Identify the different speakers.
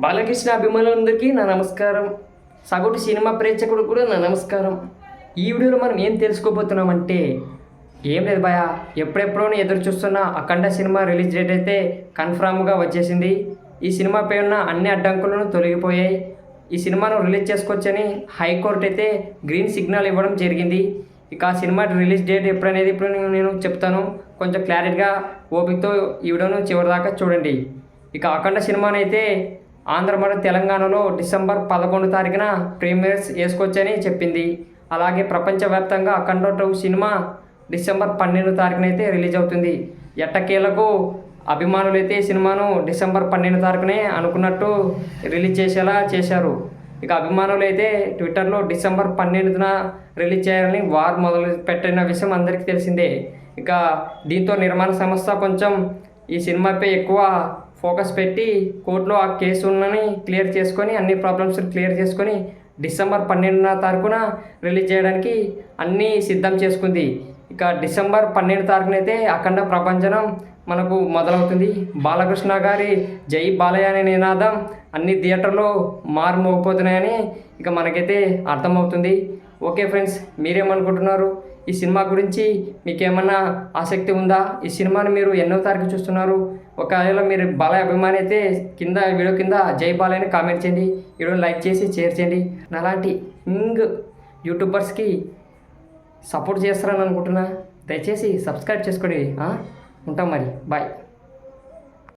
Speaker 1: బాలకృష్ణ అభిమానులందరికీ నా నమస్కారం. సగటు సినిమా ప్రేక్షకుడు కూడా నా నమస్కారం. ఈ వీడియోలో మనం ఏం తెలుసుకోబోతున్నామంటే ఏం లేదు భయ, ఎప్పుడెప్పుడో ఎదురు చూస్తున్న అఖండ సినిమా రిలీజ్ డేట్ అయితే కన్ఫామ్గా వచ్చేసింది. ఈ సినిమాపై ఉన్న అన్ని అడ్డంకులను తొలగిపోయాయి. ఈ సినిమాను రిలీజ్ చేసుకోవచ్చని హైకోర్టు అయితే గ్రీన్ సిగ్నల్ ఇవ్వడం జరిగింది. ఇక ఆ సినిమా రిలీజ్ డేట్ ఎప్పుడనేది ఇప్పుడు నేను చెప్తాను. కొంచెం క్లారిటీగా ఓపికతో ఈ వీడియోను చివరిదాకా చూడండి. ఇక అఖండ సినిమానైతే ఆంధ్ర మరియు తెలంగాణలో డిసెంబర్ 11 తారీఖున ప్రీమియర్స్ వేసుకోవచ్చని చెప్పింది. అలాగే ప్రపంచవ్యాప్తంగా అఖండ 2 సినిమా డిసెంబర్ 12 తారీఖున అయితే రిలీజ్ అవుతుంది. ఎట్టకేలకు అభిమానులు అయితే ఈ సినిమాను డిసెంబర్ 12 తారీఖునే అనుకున్నట్టు రిలీజ్ చేసేలా చేశారు. ఇక అభిమానులు అయితే ట్విట్టర్లో డిసెంబర్ 12న రిలీజ్ చేయాలని వార్ మొదలు పెట్టిన విషయం అందరికీ తెలిసిందే. ఇక దీంతో నిర్మాణ సంస్థ కొంచెం ఈ సినిమాపై ఎక్కువ ఫోకస్ పెట్టి కోర్టులో ఆ కేసులని క్లియర్ చేసుకొని అన్ని ప్రాబ్లమ్స్ క్లియర్ చేసుకొని డిసెంబర్ 12వ తారీఖున రిలీజ్ చేయడానికి అన్నీ సిద్ధం చేసుకుంది. ఇక డిసెంబర్ 12 తారీఖునైతే అఖండ ప్రపంచనం మనకు మొదలవుతుంది. బాలకృష్ణ గారి జై బాలయ్య అనే నినాదం అన్ని థియేటర్లో మారుమోగిపోతున్నాయని ఇక మనకైతే అర్థమవుతుంది. ఓకే ఫ్రెండ్స్, మీరేమనుకుంటున్నారు? ఈ సినిమా గురించి మీకేమన్నా ఆసక్తి ఉందా? ఈ సినిమాని మీరు ఎన్నో తారీఖు చూస్తున్నారు? ఒకవేళ మీరు బాలయ్య అభిమాని అయితే కింద వీడియో కింద జై బాలయ్య అని కామెంట్ చేయండి. వీడియోని లైక్ చేసి షేర్ చేయండి. నాలాంటి యూట్యూబర్స్కి సపోర్ట్ చేస్తారని అనుకుంటున్నా. దయచేసి సబ్స్క్రైబ్ చేసుకోండి. ఉంటాం మరి, బాయ్.